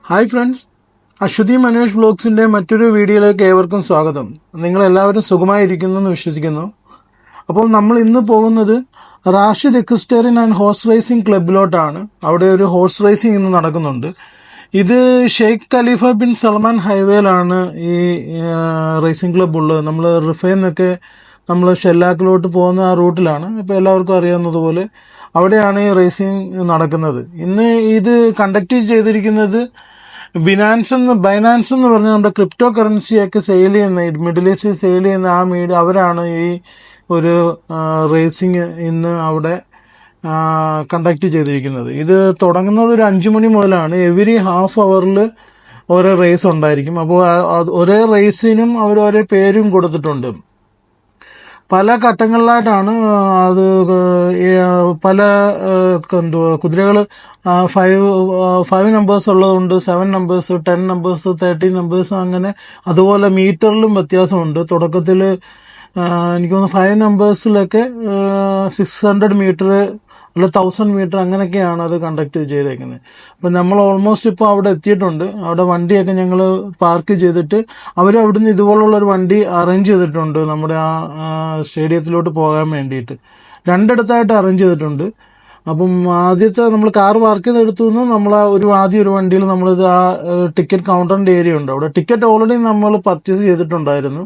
Hi friends, Aswathy Manoj വ്ലോഗ്സിൻ്റെ മറ്റൊരു വീഡിയോയിലേക്ക് ഏവർക്കും സ്വാഗതം. നിങ്ങളെല്ലാവരും സുഖമായിരിക്കുന്നു എന്ന് വിശ്വസിക്കുന്നു. അപ്പോൾ നമ്മൾ ഇന്ന് പോകുന്നത് റാഷിദ് എക്വസ്റ്റേറിയൻ ആൻഡ് ഹോഴ്സ് റേസിംഗ് ക്ലബിലോട്ടാണ്. അവിടെ ഒരു ഹോഴ്സ് റേസിംഗ് ഇന്ന് നടക്കുന്നുണ്ട്. ഇത് ഷെയ്ഖ് ഖലീഫ ബിൻ സൽമാൻ ഹൈവേയിലാണ് ഈ റേസിംഗ് ക്ലബ്ബ് ഉള്ളത്. നമ്മൾ റിഫേന്നൊക്കെ നമ്മൾ ഷെല്ലാക്കിലോട്ട് പോകുന്ന ആ റൂട്ടിലാണ്. ഇപ്പോൾ എല്ലാവർക്കും അറിയാവുന്നതുപോലെ അവിടെയാണ് ഈ റേസിംഗ് നടക്കുന്നത്. ഇന്ന് ഇത് കണ്ടക്ട് ചെയ്തിരിക്കുന്നത് ബൈനാൻസ് എന്ന് പറഞ്ഞ നമ്മുടെ ക്രിപ്റ്റോ കറൻസിയൊക്കെ സെയിൽ ചെയ്യുന്ന മിഡിൽ ഈസ്റ്റിൽ സെയിൽ ചെയ്യുന്ന ആ മീഡിയ അവരാണ് ഈ ഒരു റേസിംഗ് ഇന്ന് അവിടെ കണ്ടക്ട് ചെയ്തിരിക്കുന്നത്. ഇത് തുടങ്ങുന്നത് ഒരു 5 മണി മുതലാണ്. എവരി ഹാഫ് അവറിൽ ഓരോ റേസ് ഉണ്ടായിരിക്കും. അപ്പോൾ ഒരേ റേസിനും അവർ ഓരോ പേരും കൊടുത്തിട്ടുണ്ട്. പല ഘട്ടങ്ങളിലായിട്ടാണ് അത്. പല കുതിരകൾ 5 നമ്പേഴ്സ് ഉള്ളതുണ്ട്, 7 നമ്പേഴ്സ്, 10 നമ്പേഴ്സ്, 13 നമ്പേഴ്സ്, അങ്ങനെ. അതുപോലെ മീറ്ററിലും വ്യത്യാസമുണ്ട്. തുടക്കത്തിൽ എനിക്ക് തോന്നുന്നു 5 നമ്പേഴ്സിലൊക്കെ 600 മീറ്റർ അല്ല 1000 മീറ്റർ അങ്ങനെയൊക്കെയാണ് അത് കണ്ടക്ട് ചെയ്തേക്കുന്നത്. അപ്പം നമ്മൾ ഓൾമോസ്റ്റ് ഇപ്പോൾ അവിടെ എത്തിയിട്ടുണ്ട്. അവിടെ വണ്ടിയൊക്കെ ഞങ്ങൾ പാർക്ക് ചെയ്തിട്ട് അവിടുന്ന് ഇതുപോലുള്ളൊരു വണ്ടി അറേഞ്ച് ചെയ്തിട്ടുണ്ട് നമ്മുടെ ആ സ്റ്റേഡിയത്തിലോട്ട് പോകാൻ വേണ്ടിയിട്ട്. 2 ഇടത്തായിട്ട് അറേഞ്ച് ചെയ്തിട്ടുണ്ട്. അപ്പം ആദ്യത്തെ നമ്മൾ കാർ പാർക്ക് ചെയ്തെടുത്തു നിന്ന് നമ്മൾ ആദ്യം ഒരു വണ്ടിയിൽ നമ്മളിത് ആ ടിക്കറ്റ് കൗണ്ടറിൻ്റെ ഏരിയ ഉണ്ട്. അവിടെ ടിക്കറ്റ് ഓൾറെഡി നമ്മൾ പർച്ചേസ് ചെയ്തിട്ടുണ്ടായിരുന്നു.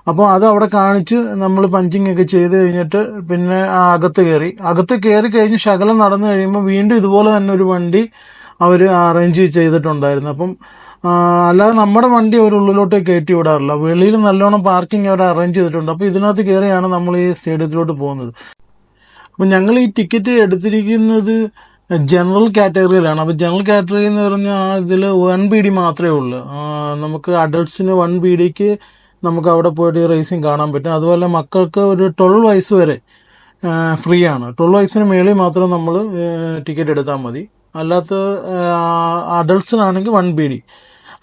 അപ്പോൾ അത് അവിടെ കാണിച്ച് നമ്മൾ പഞ്ചിങ് ഒക്കെ ചെയ്ത് കഴിഞ്ഞിട്ട് പിന്നെ അകത്ത് കയറി കഴിഞ്ഞ് ശകലം നടന്നു കഴിയുമ്പോൾ വീണ്ടും ഇതുപോലെ തന്നെ ഒരു വണ്ടി അവർ അറേഞ്ച് ചെയ്തിട്ടുണ്ടായിരുന്നു. അപ്പം അല്ലാതെ നമ്മുടെ വണ്ടി അവർ ഉള്ളിലോട്ട് കയറ്റി വിടാറില്ല. വെളിയിൽ നല്ലോണം പാർക്കിംഗ് അവർ അറേഞ്ച് ചെയ്തിട്ടുണ്ട്. അപ്പോൾ ഇതിനകത്ത് കയറിയാണ് നമ്മൾ ഈ സ്റ്റേഡിയത്തിലോട്ട് പോകുന്നത്. അപ്പം ഞങ്ങൾ ഈ ടിക്കറ്റ് എടുത്തിരിക്കുന്നത് ജനറൽ കാറ്റഗറിയിലാണ്. അപ്പോൾ ജനറൽ കാറ്റഗറി എന്ന് പറഞ്ഞാൽ ഇതിൽ 1 BD മാത്രമേ ഉള്ളൂ. നമുക്ക് അഡൾട്ട്സിന് 1 BDക്ക് നമുക്ക് അവിടെ പോയിട്ട് റേസിംഗ് കാണാൻ പറ്റും. അതുപോലെ മക്കൾക്ക് ഒരു 12 വയസ്സ് വരെ ഫ്രീ ആണ്. 12 വയസ്സിന് മേളിൽ മാത്രം നമ്മൾ ടിക്കറ്റ് എടുത്താൽ മതി. അല്ലാത്ത അഡൾട്ട്സിനാണെങ്കിൽ 1 BD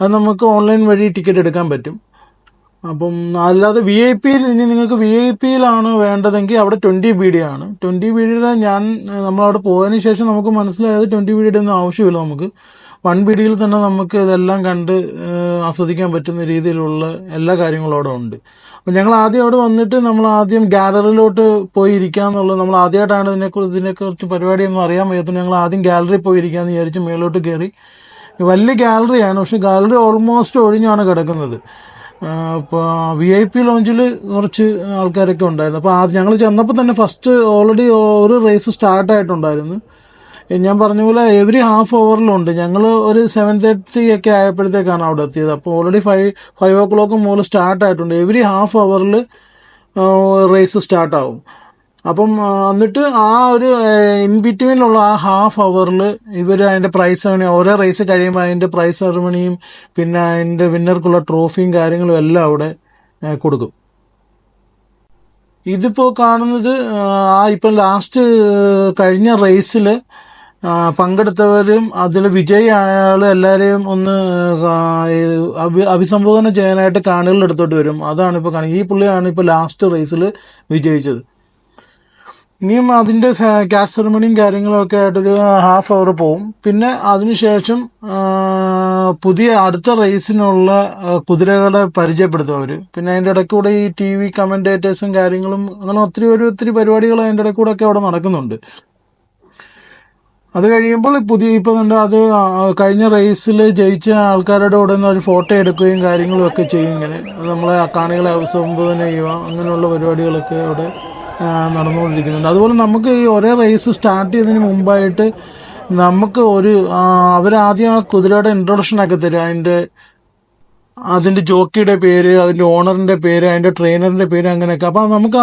അത് നമുക്ക് ഓൺലൈൻ വഴി ടിക്കറ്റ് എടുക്കാൻ പറ്റും. അപ്പം അല്ലാതെ VIP ഇനി നിങ്ങൾക്ക് VIP വേണ്ടതെങ്കിൽ അവിടെ 20 BD ആണ്. 20 BDയുടെ നമ്മളവിടെ പോയതിന് ശേഷം നമുക്ക് മനസ്സിലായത് 20 BDയുടെ ഒന്നും ആവശ്യമില്ല. നമുക്ക് 1 BDയിൽ തന്നെ നമുക്ക് ഇതെല്ലാം കണ്ട് ആസ്വദിക്കാൻ പറ്റുന്ന രീതിയിലുള്ള എല്ലാ കാര്യങ്ങളും അവിടെ ഉണ്ട്. അപ്പം ഞങ്ങൾ ആദ്യം അവിടെ വന്നിട്ട് നമ്മൾ ആദ്യം ഗാലറിയിലോട്ട് പോയി ഇരിക്കാന്നുള്ളത്. നമ്മൾ ആദ്യമായിട്ടാണ് ഇതിനെക്കുറിച്ച് പരിപാടിയൊന്നും അറിയാൻ വയ്യാത്തത്. ഞങ്ങൾ ആദ്യം ഗാലറി പോയി ഇരിക്കാമെന്ന് വിചാരിച്ച് മേലോട്ട് കയറി. വലിയ ഗാലറിയാണ്, പക്ഷെ ഗാലറി ഓൾമോസ്റ്റ് ഒഴിഞ്ഞാണ് കിടക്കുന്നത്. ഇപ്പോൾ VIP ലോഞ്ചിൽ കുറച്ച് ആൾക്കാരൊക്കെ ഉണ്ടായിരുന്നു. അപ്പോൾ ഞങ്ങൾ ചെന്നപ്പോൾ തന്നെ ഫസ്റ്റ് ഓൾറെഡി ഒരു റേസ് സ്റ്റാർട്ടായിട്ടുണ്ടായിരുന്നു. ഞാൻ പറഞ്ഞ പോലെ എവരി ഹാഫ് അവറിലുണ്ട്. ഞങ്ങൾ ഒരു 7:30 ഒക്കെ ആയപ്പോഴത്തേക്കാണ് അവിടെ എത്തിയത്. അപ്പോൾ ഓൾറെഡി 5 o'clock മുതൽ സ്റ്റാർട്ടായിട്ടുണ്ട്. എവരി ഹാഫ് അവറിൽ റേസ് സ്റ്റാർട്ടാവും. അപ്പം എന്നിട്ട് ആ ഒരു ഇൻ ബിറ്റ്വീനിലുള്ള ആ ഹാഫ് അവറിൽ ഇവർ അതിൻ്റെ പ്രൈസ് സെറമണി, ഓരോ റേസ് കഴിയുമ്പോൾ അതിൻ്റെ പ്രൈസ് സെറമണിയും പിന്നെ അതിൻ്റെ വിന്നർക്കുള്ള ട്രോഫിയും കാര്യങ്ങളും എല്ലാം അവിടെ കൊടുക്കും. ഇതിപ്പോൾ കാണുന്നത് ഇപ്പം ലാസ്റ്റ് കഴിഞ്ഞ റേസിൽ പങ്കെടുത്തവരും അതിൽ വിജയി ആയാലും എല്ലാവരെയും ഒന്ന് അഭിസംബോധന ചെയ്യാനായിട്ട് കാണികളുടെ അടുത്തോട്ട് വരും. അതാണ് ഇപ്പോൾ ഈ പുള്ളിയാണ് ഇപ്പോൾ ലാസ്റ്റ് റേസിൽ വിജയിച്ചത്. ഇനിയും അതിൻ്റെ ക്യാഷ് സെറമണിയും കാര്യങ്ങളൊക്കെ ആയിട്ടൊരു ഹാഫ് അവർ പോവും. പിന്നെ അതിനുശേഷം അടുത്ത റേസിനുള്ള കുതിരകളെ പരിചയപ്പെടുത്തും അവർ. പിന്നെ അതിൻ്റെ ഇടയ്ക്കൂടെ ഈ TV കമൻറ്റേറ്റേഴ്സും കാര്യങ്ങളും അങ്ങനെ ഒത്തിരി പരിപാടികൾ അതിൻ്റെ ഇടയ്ക്കൂടെ ഒക്കെ അവിടെ നടക്കുന്നുണ്ട്. അത് കഴിയുമ്പോൾ ഇപ്പം അത് കഴിഞ്ഞ റേസിൽ ജയിച്ച ആൾക്കാരുടെ കൂടെ നിന്ന് ഒരു ഫോട്ടോ എടുക്കുകയും കാര്യങ്ങളും ഒക്കെ ചെയ്യും. ഇങ്ങനെ അത് നമ്മളെ കാണികളെ അഭിസംബോധന ചെയ്യുക, അങ്ങനെയുള്ള പരിപാടികളൊക്കെ അവിടെ നടന്നുകൊണ്ടിരിക്കുന്നുണ്ട്. അതുപോലെ നമുക്ക് ഈ ഒരേ റേസ് സ്റ്റാർട്ട് ചെയ്തതിന് മുമ്പായിട്ട് നമുക്ക് അവരാദ്യം ആ കുതിരയുടെ ഇൻട്രൊഡക്ഷനൊക്കെ തരും. അതിൻ്റെ ജോക്കിയുടെ പേര്, അതിൻ്റെ ഓണറിൻ്റെ പേര്, അതിൻ്റെ ട്രെയിനറിൻ്റെ പേര്, അങ്ങനെയൊക്കെ. അപ്പം നമുക്ക്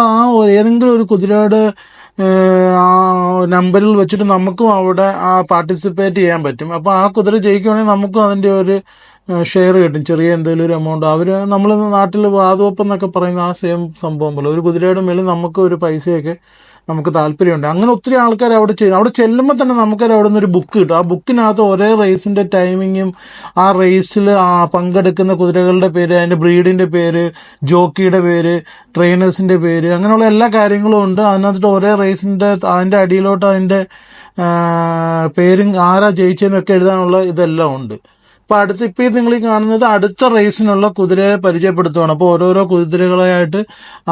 ഏതെങ്കിലും ഒരു കുതിരയുടെ നമ്പറിൽ വെച്ചിട്ട് നമുക്കും അവിടെ പാർട്ടിസിപ്പേറ്റ് ചെയ്യാൻ പറ്റും. അപ്പോൾ ആ കുതിര ജയിക്കുകയാണെങ്കിൽ നമുക്കും അതിൻ്റെ ഒരു ഷെയർ കിട്ടും, ചെറിയ എന്തെങ്കിലും ഒരു എമൗണ്ട്. നമ്മൾ നാട്ടിൽ വാതുവെപ്പ് എന്നൊക്കെ പറയുന്ന ആ സെയിം സംഭവം പോലെ ഒരു കുതിരയുടെ മേളിൽ നമുക്ക് ഒരു പൈസയൊക്കെ നമുക്ക് താല്പര്യമുണ്ട്. അങ്ങനെ ഒത്തിരി ആൾക്കാർ അവിടെ ചെല്ലുമ്പോൾ തന്നെ നമുക്കൊരു അവിടെ നിന്നൊരു ബുക്ക് കിട്ടും. ആ ബുക്കിനകത്ത് ഒരേ റേസിൻ്റെ ടൈമിങ്ങും ആ റേസിൽ പങ്കെടുക്കുന്ന കുതിരകളുടെ പേര്, അതിൻ്റെ ബ്രീഡിൻ്റെ പേര്, ജോക്കിയുടെ പേര്, ട്രെയിനേഴ്സിൻ്റെ പേര്, അങ്ങനെയുള്ള എല്ലാ കാര്യങ്ങളും ഉണ്ട്. അതിനകത്ത് ഒരേ റേസിൻ്റെ അതിൻ്റെ അടിയിലോട്ട് അതിൻ്റെ പേരും ആരാ ജയിച്ചതെന്നൊക്കെ എഴുതാനുള്ള ഇതെല്ലാം ഉണ്ട്. ഇപ്പൊ നിങ്ങൾ ഈ കാണുന്നത് അടുത്ത റേസിനുള്ള കുതിരയെ പരിചയപ്പെടുത്തുകയാണ്. അപ്പോൾ ഓരോരോ കുതിരകളായിട്ട്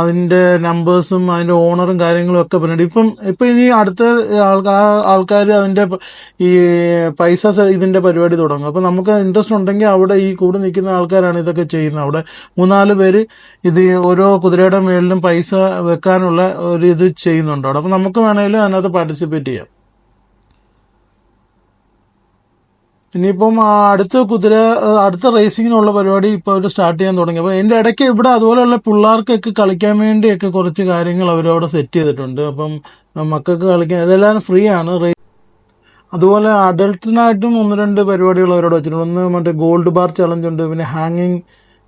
അതിന്റെ നമ്പേഴ്സും അതിന്റെ ഓണറും കാര്യങ്ങളും ഒക്കെ പറഞ്ഞിട്ട് ഇപ്പൊ ഇനി അടുത്ത ആൾക്കാർ അതിന്റെ ഈ പൈസ ഇതിന്റെ പരിപാടി തുടങ്ങും. അപ്പൊ നമുക്ക് ഇൻട്രസ്റ്റ് ഉണ്ടെങ്കിൽ അവിടെ ഈ കൂടെ നിൽക്കുന്ന ആൾക്കാരാണ് ഇതൊക്കെ ചെയ്യുന്നത്. അവിടെ 3-4 പേര് ഇത് ഓരോ കുതിരയുടെ മേളിലും പൈസ വെക്കാനുള്ള ഒരു ഇത് ചെയ്യുന്നുണ്ട് അവിടെ. അപ്പൊ നമുക്ക് വേണമെങ്കിലും അതിനകത്ത് പാർട്ടിസിപ്പേറ്റ് ചെയ്യാം. ഇനിയിപ്പം അടുത്ത റേസിങ്ങിനുള്ള പരിപാടി ഇപ്പോൾ അവർ സ്റ്റാർട്ട് ചെയ്യാൻ തുടങ്ങി. അപ്പോൾ എൻ്റെ ഇടയ്ക്ക് ഇവിടെ അതുപോലെയുള്ള പിള്ളേർക്കൊക്കെ കളിക്കാൻ വേണ്ടിയൊക്കെ കുറച്ച് കാര്യങ്ങൾ അവരവിടെ സെറ്റ് ചെയ്തിട്ടുണ്ട്. അപ്പം മക്കൾക്ക് കളിക്കാൻ ഇതെല്ലാം ഫ്രീ ആണ്. അതുപോലെ അഡൾട്ട്സിനായിട്ടും 1-2 പരിപാടികൾ അവരോട് വെച്ചിട്ടുണ്ട്. ഒന്ന് മറ്റേ ഗോൾഡ് ബാർ ചലഞ്ച് ഉണ്ട്, പിന്നെ ഹാങ്ങിങ്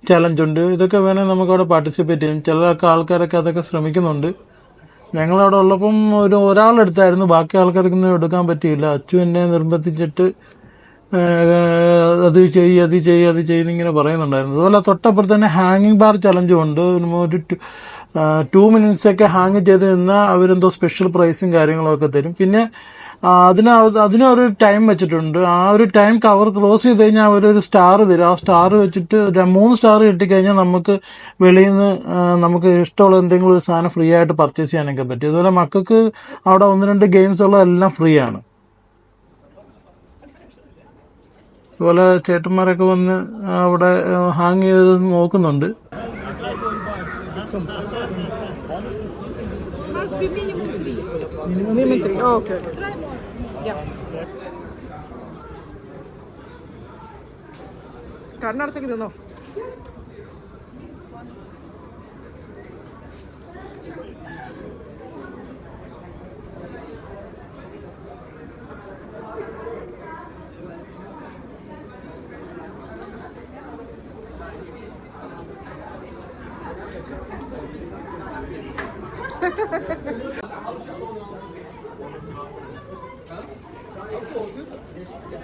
ചലഞ്ച് ഉണ്ട്. ഇതൊക്കെ വേണേൽ നമുക്കവിടെ പാർട്ടിസിപ്പേറ്റ് ചെയ്യും. ചില ആൾക്കാരൊക്കെ അതൊക്കെ ശ്രമിക്കുന്നുണ്ട്. ഞങ്ങളവിടെ ഉള്ളപ്പം ഒരാളെടുത്തായിരുന്നു, ബാക്കി ആൾക്കാർക്കൊന്നും എടുക്കാൻ പറ്റിയില്ല. അച്ചു എന്നെ നിർബന്ധിച്ചിട്ട് അത് ചെയ്യുന്നിങ്ങനെ പറയുന്നുണ്ടായിരുന്നു. അതുപോലെ തൊട്ടപ്പുറത്ത് തന്നെ ഹാങ്ങിങ് ബാർ ചലഞ്ചും ഉണ്ട്. ഒരു 2 minutes ഒക്കെ ഹാങ് ചെയ്ത് നിന്നാൽ അവരെന്തോ സ്പെഷ്യൽ പ്രൈസും കാര്യങ്ങളൊക്കെ തരും. പിന്നെ അതിനൊരു ടൈം വെച്ചിട്ടുണ്ട്. ആ ഒരു ടൈം കവർ ക്ലോസ് ചെയ്ത് കഴിഞ്ഞാൽ അവരൊരു സ്റ്റാർ തരും. ആ സ്റ്റാർ വെച്ചിട്ട് 3 സ്റ്റാർ കിട്ടിക്കഴിഞ്ഞാൽ നമുക്ക് വെളിയിൽ നിന്ന് നമുക്ക് ഇഷ്ടമുള്ള എന്തെങ്കിലും ഒരു സാധനം ഫ്രീ ആയിട്ട് പർച്ചേസ് ചെയ്യാനൊക്കെ പറ്റും. അതുപോലെ മക്കൾക്ക് അവിടെ 1-2 ഗെയിംസ് ഉള്ളതെല്ലാം ഫ്രീ ആണ്. അതുപോലെ ചേട്ടന്മാരൊക്കെ വന്ന് അവിടെ ഹാങ് ചെയ്ത് നോക്കുന്നുണ്ട്. കണ്ണടച്ചൊക്കെ തിന്നോ.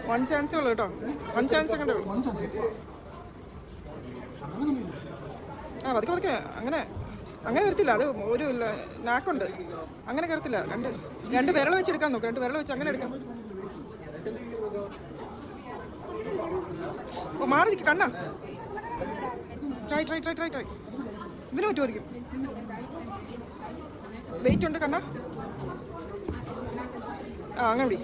വൺ ചാൻസേ ഉള്ളൂ കേട്ടോ. 1 ചാൻസ് അങ്ങനെ പതുക്കെ അങ്ങനെ കയറത്തില്ല. അത് ഒരു നാക്കുണ്ട്, അങ്ങനെ കയറത്തില്ല. രണ്ട് വിരൽ വെച്ച് എടുക്കാൻ നോക്കും. 2 വിരൽ വെച്ച് അങ്ങനെ എടുക്കാം. ഓ മാറി നിൽക്കും കണ്ണാ. ട്രൈ ഇതിന് പറ്റുമായിരിക്കും. വെയിറ്റ് ഉണ്ട് കണ്ണാ. അങ്ങനെ വിടി.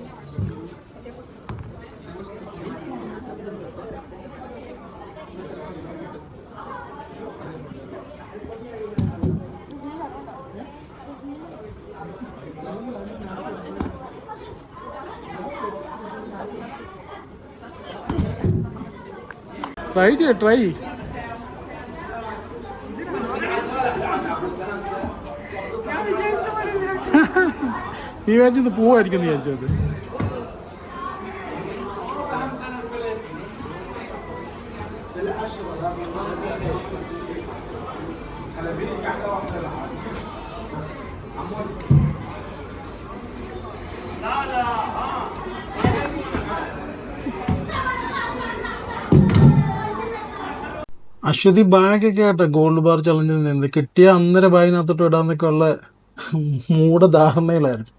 ട്രൈ ഈ വാച്ചിന്ന് പോവായിരിക്കും വിചാരിച്ചത്. അശ്വതി ബാഗൊക്കെ ആട്ടെ ഗോൾഡ് ബാർ ചലഞ്ചിൽ നിന്ന് കിട്ടിയ അന്നേരം ബാഗിനകത്തോട്ട് ഇടാന്നൊക്കെ ഉള്ള മൂഢധാരണയിലായിരുന്നു.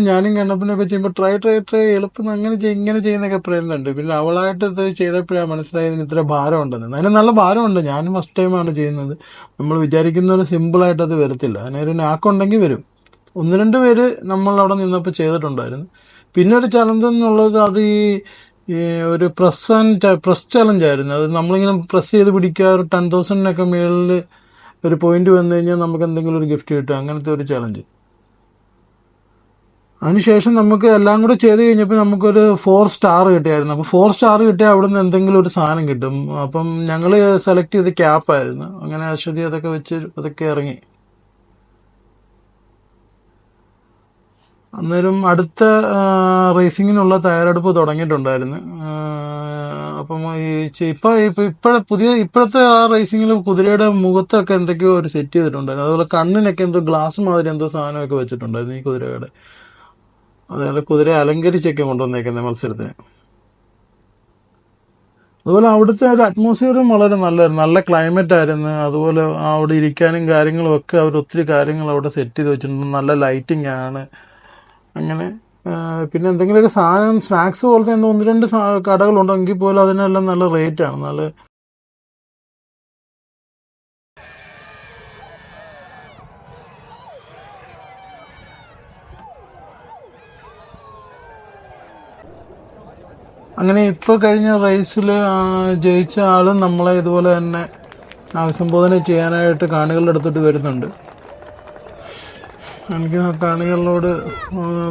ഞാനും കണ്ണപ്പനൊക്കെ ചെയ്യുമ്പോൾ ട്രൈ എളുപ്പം ഇങ്ങനെ ചെയ്യുന്നൊക്കെ പറയുന്നുണ്ട്. പിന്നെ അവളായിട്ട് ഇത് ചെയ്തപ്പോഴാണ് മനസ്സിലായത് ഇത്ര ഭാരം ഉണ്ടെന്ന്. അതിന് നല്ല ഭാരമുണ്ട്. ഞാനും ഫസ്റ്റ് ടൈമാണ് ചെയ്യുന്നത്. നമ്മൾ വിചാരിക്കുന്ന ഒരു സിമ്പിളായിട്ട് അത് വരത്തില്ല. അതിനൊരു നാക്കുണ്ടെങ്കിൽ വരും. 1-2 പേര് നമ്മളവിടെ നിന്നപ്പോൾ ചെയ്തിട്ടുണ്ടായിരുന്നു. പിന്നെ ഒരു ചലഞ്ച് എന്നുള്ളത് അത് ഈ ഒരു പ്രസ് ചലഞ്ച് ആയിരുന്നു. അത് നമ്മളിങ്ങനെ പ്രസ് ചെയ്ത് പിടിക്കുക. ഒരു 10,000 മേളിൽ ഒരു പോയിന്റ് വന്നു കഴിഞ്ഞാൽ നമുക്ക് എന്തെങ്കിലും ഒരു ഗിഫ്റ്റ് കിട്ടും. അങ്ങനത്തെ ഒരു ചലഞ്ച്. അതിനുശേഷം നമുക്ക് എല്ലാം കൂടെ ചെയ്ത് കഴിഞ്ഞപ്പോൾ നമുക്കൊരു 4 സ്റ്റാർ കിട്ടിയായിരുന്നു. അപ്പോൾ 4 സ്റ്റാർ കിട്ടിയാൽ അവിടെ നിന്ന് എന്തെങ്കിലും ഒരു സാധനം കിട്ടും. അപ്പം ഞങ്ങൾ സെലക്ട് ചെയ്ത് ക്യാപ്പായിരുന്നു. അങ്ങനെ അശ്വതി അതൊക്കെ വെച്ച് അതൊക്കെ ഇറങ്ങി. അന്നേരം അടുത്ത റേസിങ്ങിനുള്ള തയ്യാറെടുപ്പ് തുടങ്ങിയിട്ടുണ്ടായിരുന്നു. അപ്പം ഇപ്പോഴത്തെ ആ റേസിങ്ങിൽ കുതിരയുടെ മുഖത്തൊക്കെ എന്തൊക്കെയോ ഒരു സെറ്റ് ചെയ്തിട്ടുണ്ടായിരുന്നു. അതുപോലെ കണ്ണിനൊക്കെ എന്തോ ഗ്ലാസ് മാതിരി എന്തോ സാധനമൊക്കെ വെച്ചിട്ടുണ്ടായിരുന്നു ഈ കുതിരയുടെ. അതേപോലെ കുതിര അലങ്കരിച്ചൊക്കെ കൊണ്ടുവന്നേക്കുന്നത് മത്സരത്തിന്. അതുപോലെ അവിടുത്തെ ഒരു അറ്റ്മോസ്ഫിയറും വളരെ നല്ല ക്ലൈമറ്റ് ആയിരുന്നു. അതുപോലെ അവിടെ ഇരിക്കാനും കാര്യങ്ങളും ഒക്കെ അവർ ഒത്തിരി കാര്യങ്ങൾ അവിടെ സെറ്റ് ചെയ്ത് വെച്ചിട്ടുണ്ട്. നല്ല ലൈറ്റിംഗ് ആണ്. അങ്ങനെ പിന്നെ എന്തെങ്കിലുമൊക്കെ സാധനം സ്നാക്സ് പോലത്തെ എന്തോ 1-2 കടകളുണ്ടെങ്കിൽ പോലും അതിനെല്ലാം നല്ല റേറ്റാണ്. നല്ല അങ്ങനെ ഇപ്പോൾ കഴിഞ്ഞ റേസിൽ ജയിച്ച ആളും നമ്മളെ ഇതുപോലെ തന്നെ അഭിസംബോധന ചെയ്യാനായിട്ട് കാണികളുടെ അടുത്തോട്ട് വരുന്നുണ്ട്. എനിക്ക് ആ കാണികളോട്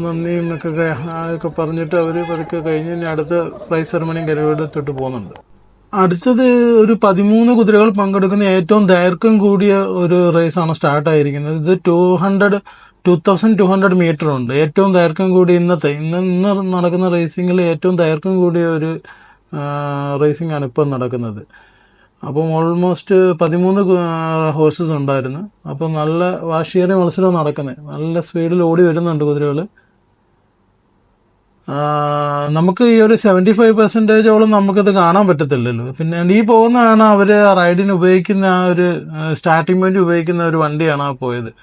നന്ദിയും ഒക്കെ പറഞ്ഞിട്ട് അവർ പതുക്കെ കഴിഞ്ഞ് ഇനി അടുത്ത പ്രൈസ് സെറമണിയും കരവെടുത്തിട്ട് പോകുന്നുണ്ട്. അടുത്തത് ഒരു 13 കുതിരകൾ പങ്കെടുക്കുന്ന ഏറ്റവും ദൈർഘ്യം കൂടിയ ഒരു റേസാണ് സ്റ്റാർട്ടായിരിക്കുന്നത്. ഇത് 2200 മീറ്റർ ഉണ്ട്. ഏറ്റവും ദൈർഘ്യം കൂടി ഇന്ന് നടക്കുന്ന റേസിങ്ങിൽ ഏറ്റവും ദൈർഘ്യം കൂടിയ ഒരു റേസിംഗ് ആണ് ഇപ്പം നടക്കുന്നത്. അപ്പം ഓൾമോസ്റ്റ് 13 ഹോഴ്സസ് ഉണ്ടായിരുന്നു. അപ്പം നല്ല വാശിയേറിയ മത്സരം നടക്കുന്നത്. നല്ല സ്പീഡിൽ ഓടി വരുന്നുണ്ട് കുതിരകൾ. നമുക്ക് ഈ ഒരു 75% നമുക്കത് കാണാൻ പറ്റത്തില്ലല്ലോ. പിന്നെ ഈ പോകുന്നതാണ് അവർ റൈഡിന് ഉപയോഗിക്കുന്ന ആ ഒരു സ്റ്റാർട്ടിംഗ് പോയിന്റ് ഉപയോഗിക്കുന്ന ഒരു വണ്ടിയാണ് ആ പോയത്.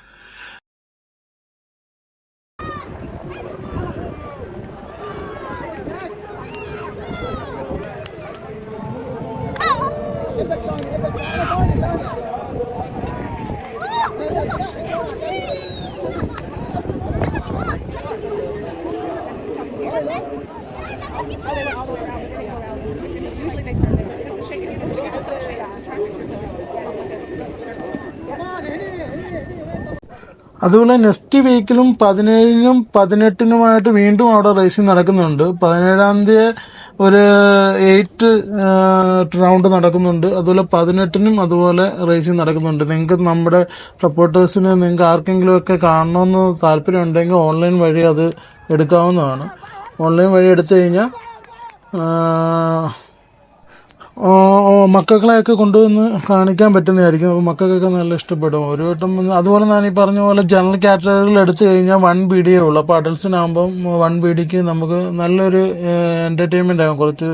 Usually they start there because the shade, the shade on track. അതുപോലെ നെക്സ്റ്റ് വീക്കിലും 17-നും 18-നുമായിട്ട് വീണ്ടും അവിടെ റേസിംഗ് നടക്കുന്നുണ്ട്. 17-ാം തീയതി ഒരു 8 റൗണ്ട് നടക്കുന്നുണ്ട്. അതുപോലെ 18-നും അതുപോലെ റേസിംഗ് നടക്കുന്നുണ്ട്. നിങ്ങൾക്ക് നമ്മുടെ സപ്പോർട്ടേഴ്സിന് നിങ്ങൾക്ക് ആർക്കെങ്കിലും ഒക്കെ കാണണമെന്ന് താല്പര്യം ഉണ്ടെങ്കിൽ ഓൺലൈൻ വഴി അത് എടുക്കാവുന്നതാണ്. ഓൺലൈൻ വഴി എടുത്തു കഴിഞ്ഞാൽ മക്കളെയൊക്കെ കൊണ്ടുവന്ന് കാണിക്കാൻ പറ്റുന്നതായിരിക്കും. അപ്പോൾ മക്കൾക്കൊക്കെ നല്ല ഇഷ്ടപ്പെടും. ഒരു വട്ടം അതുപോലെ ഞാൻ ഈ പറഞ്ഞ പോലെ ജനറൽ കാറ്റഗറിയിൽ എടുത്തു കഴിഞ്ഞാൽ 1 BD ഉള്ളൂ. അപ്പോൾ അഡൽസിനാകുമ്പം 1 BDക്ക് നമുക്ക് നല്ലൊരു എൻ്റർടൈൻമെൻ്റ് ആകും. കുറച്ച്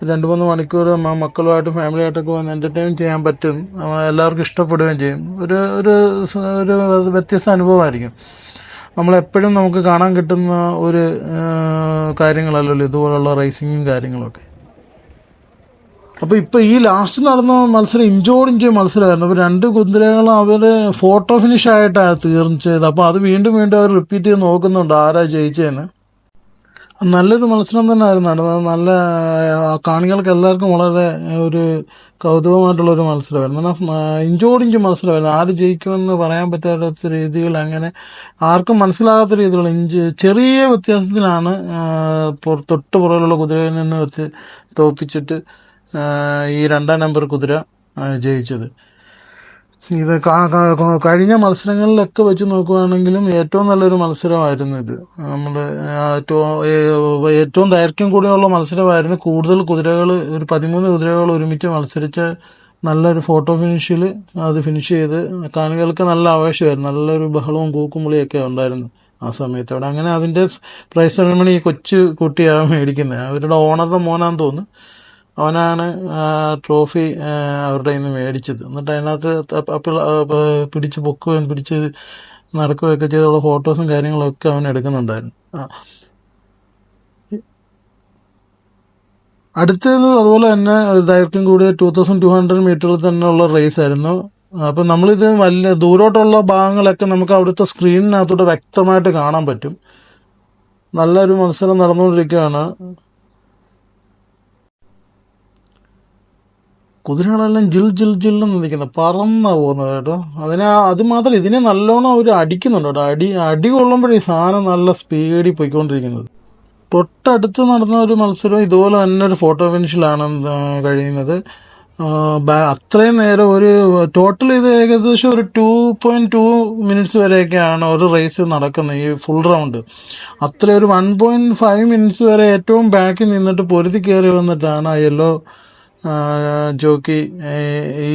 2-3 മണിക്കൂർ മക്കളുമായിട്ടും ഫാമിലിയായിട്ടൊക്കെ വന്ന് എൻ്റർടൈൻ ചെയ്യാൻ പറ്റും. എല്ലാവർക്കും ഇഷ്ടപ്പെടുകയും ചെയ്യും. ഒരു വ്യത്യസ്ത അനുഭവമായിരിക്കും. നമ്മളെപ്പോഴും നമുക്ക് കാണാൻ കിട്ടുന്ന ഒരു കാര്യങ്ങളല്ലല്ലോ ഇതുപോലുള്ള റേസിങ്ങും കാര്യങ്ങളൊക്കെ. അപ്പോൾ ഇപ്പോൾ ഈ ലാസ്റ്റ് നടന്ന മത്സരം ഇഞ്ചോടിഞ്ച് മത്സരമായിരുന്നു. അപ്പോൾ 2 കുതിരകളും അവർ ഫോട്ടോ ഫിനിഷ് ആയിട്ടാണ് തീർച്ചയായത്. അപ്പോൾ അത് വീണ്ടും അവർ റിപ്പീറ്റ് ചെയ്ത് നോക്കുന്നുണ്ട് ആരാ ജയിച്ചതെന്ന്. നല്ലൊരു മത്സരം തന്നെ ആയിരുന്നു നടന്നത്. നല്ല കാണികൾക്ക് എല്ലാവർക്കും വളരെ ഒരു കൗതുകമായിട്ടുള്ളൊരു മത്സരമായിരുന്നു. ഇഞ്ചോടിഞ്ച് മത്സരമായിരുന്നു. ആര് ജയിക്കുമെന്ന് പറയാൻ പറ്റാത്ത രീതിയിൽ, അങ്ങനെ ആർക്കും മനസ്സിലാകാത്ത രീതിയിലുള്ള ചെറിയ വ്യത്യാസത്തിലാണ് തൊട്ട് പുറകിലുള്ള കുതിരയിൽ നിന്ന് വെച്ച് തോൽപ്പിച്ചിട്ട് ഈ 2ാം നമ്പർ കുതിര ജയിച്ചത്. ഇത് കഴിഞ്ഞ മത്സരങ്ങളിലൊക്കെ വെച്ച് നോക്കുകയാണെങ്കിലും ഏറ്റവും നല്ലൊരു മത്സരമായിരുന്നു ഇത്. നമ്മൾ ഏറ്റവും ദൈർഘ്യം കൂടിയുള്ള മത്സരമായിരുന്നു. കൂടുതൽ കുതിരകൾ, ഒരു 13 കുതിരകൾ ഒരുമിച്ച് മത്സരിച്ച് നല്ലൊരു ഫോട്ടോ ഫിനിഷിൽ അത് ഫിനിഷ് ചെയ്ത് കാണികൾക്ക് നല്ല ആവേശമായിരുന്നു. നല്ലൊരു ബഹളവും കൂക്കുമുളിയൊക്കെ ഉണ്ടായിരുന്നു ആ സമയത്തോടെ. അങ്ങനെ അതിൻ്റെ പ്രൈസ് സെറമണി കൊച്ചു കുട്ടിയാണ് മേടിക്കുന്നത്. അവരുടെ ഓണറുടെ മോനാന്ന് തോന്നുന്നു. അവനാണ് ട്രോഫി അവരുടെ നിന്ന് മേടിച്ചത്. എന്നിട്ട് അതിനകത്ത് പിടിച്ച് പൊക്കുകയും പിടിച്ച് നടക്കുകയൊക്കെ ചെയ്തുള്ള ഫോട്ടോസും കാര്യങ്ങളൊക്കെ അവൻ എടുക്കുന്നുണ്ടായിരുന്നു. അടുത്തത് അതുപോലെ തന്നെ ദൈർഘ്യം കൂടിയ 2200 മീറ്ററിൽ തന്നെയുള്ള റേസ് ആയിരുന്നു. അപ്പം നമ്മളിത് വലിയ ദൂരോട്ടുള്ള ഭാഗങ്ങളൊക്കെ നമുക്ക് അവിടുത്തെ സ്ക്രീനിനകത്തൂടെ വ്യക്തമായിട്ട് കാണാൻ പറ്റും. നല്ലൊരു മത്സരം നടന്നുകൊണ്ടിരിക്കുകയാണ്. കുതിരകളെല്ലാം ജില്ലെന്ന് നിൽക്കുന്നത്, പറന്നാ പോകുന്നത് കേട്ടോ. അത് മാത്രം ഇതിനെ നല്ലോണം അവർ അടിക്കുന്നുണ്ട് കേട്ടോ. അടി കൊള്ളുമ്പോഴേ ഈ സാധനം നല്ല സ്പീഡിൽ പോയിക്കൊണ്ടിരിക്കുന്നത്. തൊട്ടടുത്ത് നടന്ന ഒരു മത്സരം ഇതുപോലെ തന്നെ ഒരു ഫോട്ടോ ഫിനിഷിലാണ് കഴിയുന്നത്. അത്രയും നേരം ഒരു ടോട്ടൽ ഇത് ഏകദേശം ഒരു 2.2 മിനിറ്റ്സ് വരെയൊക്കെയാണ് ഒരു റേസ് നടക്കുന്നത്, ഈ ഫുൾ റൗണ്ട്. അത്ര ഒരു 1.5 മിനിറ്റ്സ് വരെ ഏറ്റവും ബാക്കിൽ നിന്നിട്ട് പൊരുതി കയറി വന്നിട്ടാണ് യെല്ലോ ജോക്കി ഈ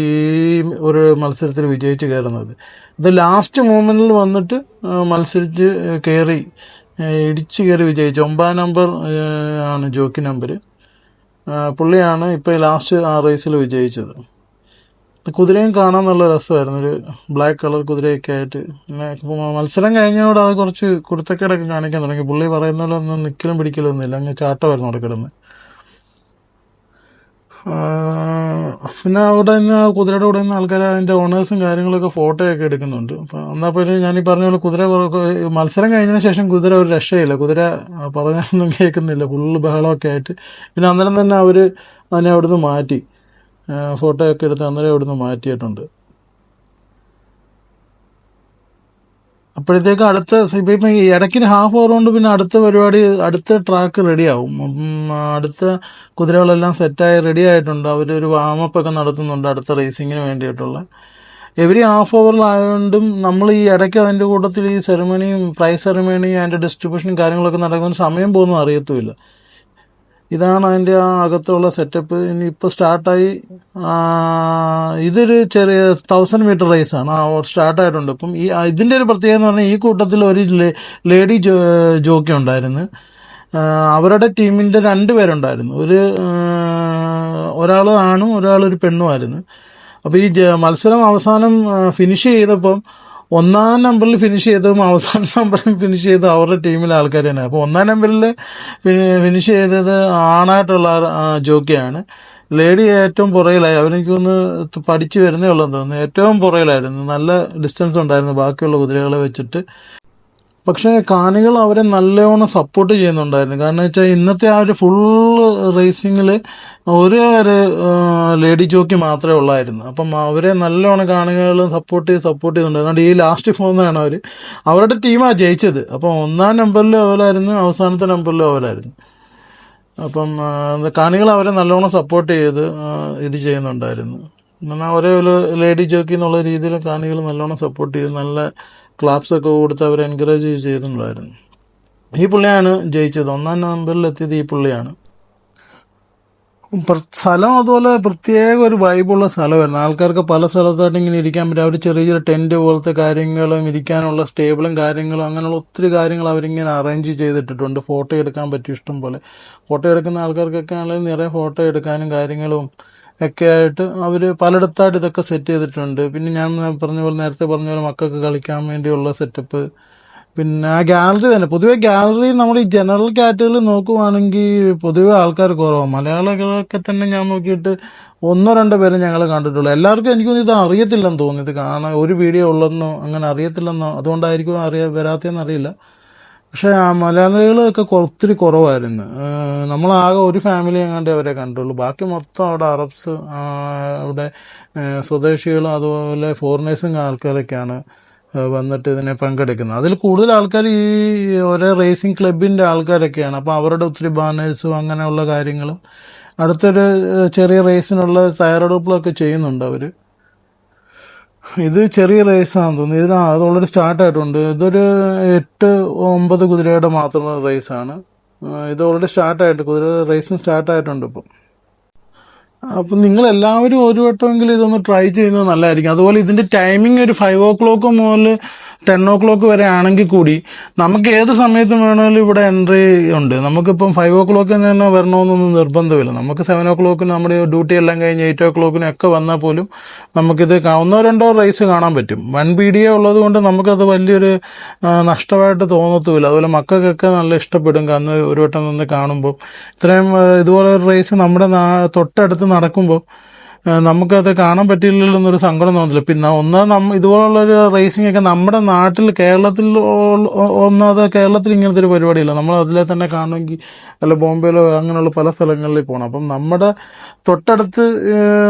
ഒരു മത്സരത്തിൽ വിജയിച്ച് കയറുന്നത്. ഇത് ലാസ്റ്റ് മൂമെന്റിൽ വന്നിട്ട് മത്സരിച്ച് കയറി ഇടിച്ച് കയറി വിജയിച്ചു. 9 നമ്പർ ആണ് ജോക്കി നമ്പർ. പുള്ളിയാണ് ഇപ്പോൾ ലാസ്റ്റ് ആ റേസിൽ വിജയിച്ചത്. കുതിരയും കാണാൻ നല്ല രസമായിരുന്നു, ഒരു ബ്ലാക്ക് കളർ കുതിരയൊക്കെ ആയിട്ട്. പിന്നെ മത്സരം കഴിഞ്ഞോടെ അത് കുറച്ച് കുരുത്തക്കേടൊക്കെ കാണിക്കാൻ തുടങ്ങി. പുള്ളി പറയുന്ന പോലെ ഒന്നും നിൽക്കലും പിടിക്കലും ഒന്നുമില്ല, അങ്ങ് ചാട്ടമായിരുന്നു അവിടെ കിടന്ന്. പിന്നെ അവിടെ നിന്ന് കുതിരയുടെ കൂടെ നിന്ന് ആൾക്കാർ അതിൻ്റെ ഓണേഴ്സും കാര്യങ്ങളൊക്കെ ഫോട്ടോയൊക്കെ എടുക്കുന്നുണ്ട്. അപ്പം എന്നാൽ പോലും ഞാൻ ഈ പറഞ്ഞ പോലെ മത്സരം കഴിഞ്ഞതിന് ശേഷം കുതിര ഒരു രക്ഷയില്ല, കുതിര പറഞ്ഞൊന്നും കേൾക്കുന്നില്ല, ഫുള്ള് ബഹളമൊക്കെ ആയിട്ട്. പിന്നെ അന്നേരം തന്നെ അവർ അതിനെ അവിടുന്ന് മാറ്റി, ഫോട്ടോയൊക്കെ എടുത്ത് അന്നേരം അവിടുന്ന് മാറ്റിയിട്ടുണ്ട്. അപ്പോഴത്തേക്ക് ഇപ്പം ഈ ഇടയ്ക്ക് ഹാഫ് അവർ കൊണ്ട് പിന്നെ അടുത്ത പരിപാടി, അടുത്ത ട്രാക്ക് റെഡിയാവും. അടുത്ത കുതിരകളെല്ലാം സെറ്റായി റെഡി ആയിട്ടുണ്ട്. അവരൊരു വാമപ്പൊക്കെ നടത്തുന്നുണ്ട് അടുത്ത റേസിങ്ങിന് വേണ്ടിയിട്ടുള്ള. എവരി ഹാഫ് അവറിലായതുകൊണ്ടും നമ്മൾ ഈ ഇടയ്ക്ക് അതിൻ്റെ കൂട്ടത്തിൽ ഈ സെറിമണിയും പ്രൈസ് സെറിമണിയും അതിൻ്റെ ഡിസ്ട്രിബ്യൂഷനും കാര്യങ്ങളൊക്കെ നടക്കുന്ന സമയം പോകുന്നു അറിയത്തുമില്ല. ഇതാണ് അതിൻ്റെ ആ അകത്തുള്ള സെറ്റപ്പ്. ഇനി ഇപ്പോൾ സ്റ്റാർട്ടായി. ഇതൊരു ചെറിയ 1000 മീറ്റർ റേസാണ്, സ്റ്റാർട്ടായിട്ടുണ്ട്. ഇപ്പം ഇതിൻ്റെ ഒരു പ്രത്യേകത എന്ന് പറഞ്ഞാൽ ഈ കൂട്ടത്തിൽ ഒരു ലേഡി ജോക്കി ഉണ്ടായിരുന്നു. അവരുടെ ടീമിൻ്റെ 2 പേരുണ്ടായിരുന്നു, ഒരാൾ ആണും ഒരാളൊരു പെണ്ണുമായിരുന്നു. അപ്പോൾ ഈ മത്സരം അവസാനം ഫിനിഷ് ചെയ്തപ്പം 1-ാം നമ്പറിൽ ഫിനിഷ് ചെയ്തതും അവസാന നമ്പറിൽ ഫിനിഷ് ചെയ്തത് അവരുടെ ടീമിലെ ആൾക്കാർ തന്നെ. അപ്പോൾ 1-ാം നമ്പറിൽ ഫിനിഷ് ചെയ്തത് ആണായിട്ടുള്ള ജോക്കിയാണ്. ലേഡി ഏറ്റവും പുറകിലായി, അവരെനിക്കൊന്ന് പഠിച്ചു വരുന്നേ ഉള്ളതെന്ന് തോന്നുന്നു, ഏറ്റവും പുറകിലായിരുന്നു. നല്ല ഡിസ്റ്റൻസ് ഉണ്ടായിരുന്നു ബാക്കിയുള്ള കുതിരകളെ വെച്ചിട്ട്. പക്ഷേ കാണികൾ അവരെ നല്ലോണം സപ്പോർട്ട് ചെയ്യുന്നുണ്ടായിരുന്നു. കാരണം വെച്ചാൽ ഇന്നത്തെ ആ ഒരു ഫുൾ റേസിങ്ങിൽ ഒരു ലേഡി ജോക്കി മാത്രമേ ഉള്ളായിരുന്നു. അപ്പം അവരെ നല്ലോണം കാണികൾ സപ്പോർട്ട് ചെയ്യുന്നുണ്ടായിരുന്നു. അതുകൊണ്ട് ഈ ലാസ്റ്റ് പോകുന്നതാണ് അവരുടെ ടീമാണ് ജയിച്ചത്. അപ്പം 1-ാം നമ്പറിലും അവരായിരുന്നു, അവസാനത്തെ നമ്പറിലും അവരായിരുന്നു. അപ്പം കാണികൾ അവരെ നല്ലോണം സപ്പോർട്ട് ചെയ്ത് ഇത് ചെയ്യുന്നുണ്ടായിരുന്നു. എന്നാൽ ഒരേ ഒരു ലേഡി ജോക്കി എന്നുള്ള രീതിയിൽ കാണികൾ നല്ലോണം സപ്പോർട്ട് ചെയ്ത് നല്ല ക്ലാപ്സൊക്കെ കൊടുത്ത് അവരെ എൻകറേജ് ചെയ്തിട്ടുണ്ടായിരുന്നു. ഈ പുള്ളിയാണ് ജയിച്ചത്, 1-ാം നമ്പറിൽ എത്തിയത് ഈ പുള്ളിയാണ്. സ്ഥലം അതുപോലെ പ്രത്യേക ഒരു വൈബുള്ള സ്ഥലമായിരുന്നു. ആൾക്കാർക്ക് പല സ്ഥലത്തായിട്ട് ഇങ്ങനെ ഇരിക്കാൻ പറ്റും. അവർ ചെറിയ ചെറിയ ടെൻറ്റ് പോലത്തെ കാര്യങ്ങളും ഇരിക്കാനുള്ള സ്റ്റേബിളും കാര്യങ്ങളും അങ്ങനെയുള്ള ഒത്തിരി കാര്യങ്ങൾ അവരിങ്ങനെ അറേഞ്ച് ചെയ്തിട്ടിട്ടുണ്ട്. ഫോട്ടോ എടുക്കാൻ പറ്റും ഇഷ്ടം പോലെ. ഫോട്ടോ എടുക്കുന്ന ആൾക്കാർക്കൊക്കെ ആണെങ്കിൽ നിറയെ ഫോട്ടോ എടുക്കാനും കാര്യങ്ങളും ഒക്കെ ആയിട്ട് അവർ പലയിടത്തായിട്ട് ഇതൊക്കെ സെറ്റ് ചെയ്തിട്ടുണ്ട്. പിന്നെ ഞാൻ നേരത്തെ പറഞ്ഞ പോലെ മക്കൾക്ക് കളിക്കാൻ വേണ്ടിയുള്ള സെറ്റപ്പ്. പിന്നെ ആ ഗാലറി തന്നെ, പൊതുവെ ഗാലറി നമ്മൾ ഈ ജനറൽ കാറ്റഗറിയിൽ നോക്കുവാണെങ്കിൽ പൊതുവെ ആൾക്കാർ കുറവാണ്. മലയാളികളൊക്കെ തന്നെ ഞാൻ നോക്കിയിട്ട് 1-2 പേരെ ഞങ്ങൾ കണ്ടിട്ടുള്ളൂ. എല്ലാവർക്കും എനിക്കൊന്നും ഇത് അറിയത്തില്ലെന്ന് തോന്നുന്നു, ഇത് കാണാൻ ഒരു വീഡിയോ ഉള്ളതെന്നോ അങ്ങനെ അറിയത്തില്ലെന്നോ, അതുകൊണ്ടായിരിക്കും വരാത്തതെന്ന് അറിയില്ല. പക്ഷെ ആ മലയാളികളൊക്കെ ഒത്തിരി കുറവായിരുന്നു. നമ്മളാകെ ഒരു ഫാമിലി എങ്ങാണ്ടേ അവരെ കണ്ടുള്ളൂ. ബാക്കി മൊത്തം അവിടെ അറബ്സ്, അവിടെ സ്വദേശികളും അതുപോലെ ഫോറിനേഴ്സും ആൾക്കാരൊക്കെയാണ് വന്നിട്ട് ഇതിനെ പങ്കെടുക്കുന്നത്. അതിൽ കൂടുതൽ ആൾക്കാർ ഈ ഒരേ റേസിംഗ് ക്ലബിൻ്റെ ആൾക്കാരൊക്കെയാണ്. അപ്പോൾ അവരുടെ ഒത്തിരി ബാനേഴ്സും അങ്ങനെയുള്ള കാര്യങ്ങളും അടുത്തൊരു ചെറിയ റേസിനുള്ള തയ്യാറെടുപ്പുകളൊക്കെ ചെയ്യുന്നുണ്ട് അവർ. ഇത് ചെറിയ റേസാണെന്ന് തോന്നുന്നു. അത് ഓൾറെഡി സ്റ്റാർട്ടായിട്ടുണ്ട്. ഇതൊരു 8-9 കുതിരയുടെ മാത്രം റേസാണ്. ഇത് ഓൾറെഡി സ്റ്റാർട്ടായിട്ട് റേസും സ്റ്റാർട്ടായിട്ടുണ്ട് ഇപ്പം. അപ്പം നിങ്ങളെല്ലാവരും ഒരു വട്ടമെങ്കിലും ഇതൊന്ന് ട്രൈ ചെയ്യുന്നത് നല്ലതായിരിക്കും. അതുപോലെ ഇതിൻ്റെ ടൈമിംഗ് ഒരു 5 o'clock മുതൽ 10 o'clock വരെ ആണെങ്കിൽ കൂടി നമുക്ക് ഏത് സമയത്തും വേണമെങ്കിലും ഇവിടെ എൻട്രി ഉണ്ട്. നമുക്കിപ്പം 5 o'clock തന്നെ വരണമെന്നൊന്നും നിർബന്ധമില്ല. നമുക്ക് 7 o'clock നമ്മുടെ ഡ്യൂട്ടി എല്ലാം കഴിഞ്ഞ് 8 o'clock ഒക്കെ വന്നാൽ പോലും നമുക്കിത് 1-2 റേസ് കാണാൻ പറ്റും. 1 PDA ഉള്ളത് കൊണ്ട് നമുക്കത് വലിയൊരു നഷ്ടമായിട്ട് തോന്നത്തുമില്ല. അതുപോലെ മക്കൾക്കൊക്കെ നല്ല ഇഷ്ടപ്പെടും. കാരണം ഒരു വട്ടം നിന്ന് കാണുമ്പോൾ ഇത്രയും ഇതുപോലെ ഒരു റേസ് നമ്മുടെ തൊട്ടടുത്ത് നടക്കുമ്പോൾ നമുക്കത് കാണാൻ പറ്റില്ലല്ലോ എന്നൊരു സങ്കടം തോന്നില്ല. പിന്നെ ഇതുപോലുള്ളൊരു റേസിംഗ് ഒക്കെ നമ്മുടെ നാട്ടിൽ കേരളത്തിൽ ഇങ്ങനത്തെ ഒരു പരിപാടിയില്ല. നമ്മൾ അതിലെ തന്നെ കാണുമെങ്കിൽ അല്ല ബോംബെയിലോ അങ്ങനെയുള്ള പല സ്ഥലങ്ങളിൽ പോകണം. അപ്പം നമ്മുടെ തൊട്ടടുത്ത്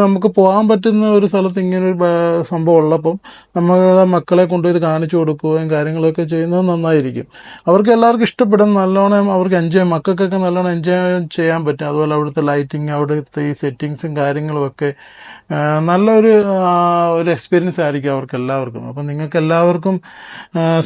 നമുക്ക് പോകാൻ പറ്റുന്ന ഒരു സ്ഥലത്ത് ഇങ്ങനൊരു സംഭവം ഉള്ളപ്പം നമ്മളെ മക്കളെ കൊണ്ടുപോയി കാണിച്ചു കൊടുക്കുകയും കാര്യങ്ങളൊക്കെ ചെയ്യുന്നത് നന്നായിരിക്കും. അവർക്ക് എല്ലാവർക്കും ഇഷ്ടപ്പെടും, നല്ലോണം അവർക്ക് മക്കൾക്കൊക്കെ നല്ലോണം എൻജോയ് ചെയ്യാൻ പറ്റും. അതുപോലെ അവിടുത്തെ ലൈറ്റിങ്, അവിടുത്തെ ഈ സെറ്റിങ്സും കാര്യങ്ങളും ഒക്കെ നല്ലൊരു എക്സ്പീരിയൻസ് ആയിരിക്കും അവർക്ക് എല്ലാവർക്കും. അപ്പം നിങ്ങൾക്ക് എല്ലാവർക്കും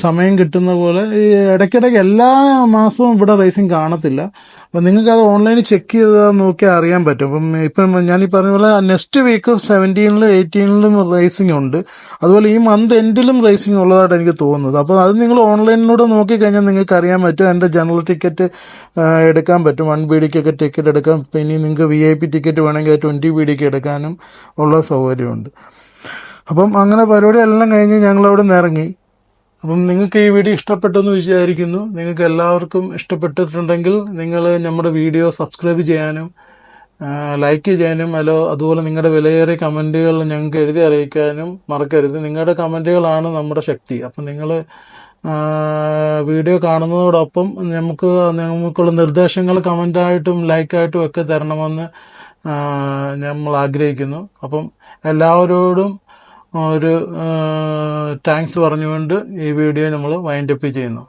സമയം കിട്ടുന്ന പോലെ ഈ ഇടയ്ക്കിടയ്ക്ക് എല്ലാ മാസവും ഇവിടെ റേസിംഗ് കാണത്തില്ല. അപ്പം നിങ്ങൾക്കത് ഓൺലൈനിൽ ചെക്ക് ചെയ്താൽ നോക്കിയാൽ അറിയാൻ പറ്റും. ഇപ്പം ഞാൻ ഈ പറഞ്ഞ പോലെ നെക്സ്റ്റ് വീക്ക് 17-ലും 18-ലും റേസിംഗ് ഉണ്ട്. അതുപോലെ ഈ മന്ത് എൻഡിലും റേസിംഗ് ഉള്ളതായിട്ട് എനിക്ക് തോന്നുന്നത്. അപ്പോൾ അത് നിങ്ങൾ ഓൺലൈനിലൂടെ നോക്കിക്കഴിഞ്ഞാൽ നിങ്ങൾക്ക് അറിയാൻ പറ്റും. എൻ്റെ ജനറൽ ടിക്കറ്റ് എടുക്കാൻ പറ്റും, 1 BDക്കൊക്കെ ടിക്കറ്റ് എടുക്കാം. പിന്നെ നിങ്ങൾക്ക് VIP ടിക്കറ്റ് വേണമെങ്കിൽ 20 BDക്ക് എടുക്കാനും ചെയ്യാനും ഉള്ള സൗകര്യമുണ്ട്. അപ്പം അങ്ങനെ പരിപാടി എല്ലാം കഴിഞ്ഞ് ഞങ്ങളവിടെ നിന്ന് ഇറങ്ങി. അപ്പം നിങ്ങൾക്ക് ഈ വീഡിയോ ഇഷ്ടപ്പെട്ടെന്ന് വിചാരിക്കുന്നു. നിങ്ങൾക്ക് എല്ലാവർക്കും ഇഷ്ടപ്പെട്ടിട്ടുണ്ടെങ്കിൽ നിങ്ങൾ നമ്മുടെ വീഡിയോ സബ്സ്ക്രൈബ് ചെയ്യാനും ലൈക്ക് ചെയ്യാനും അതുപോലെ നിങ്ങളുടെ വിലയേറിയ കമൻറ്റുകൾ ഞങ്ങൾക്ക് എഴുതി അറിയിക്കാനും മറക്കരുത്. നിങ്ങളുടെ കമൻറ്റുകളാണ് നമ്മുടെ ശക്തി. അപ്പം നിങ്ങൾ വീഡിയോ കാണുന്നതോടൊപ്പം നമുക്കുള്ള നിർദ്ദേശങ്ങൾ കമൻ്റായിട്ടും ലൈക്കായിട്ടും ഒക്കെ തരണമെന്ന് നമ്മൾ ആഗ്രഹിക്കുന്നു. അപ്പം എല്ലാവരോടും ഒരു താങ്ക്സ് പറഞ്ഞുകൊണ്ട് ഈ വീഡിയോ നമ്മൾ വൈൻഡപ്പ് ചെയ്യുന്നു.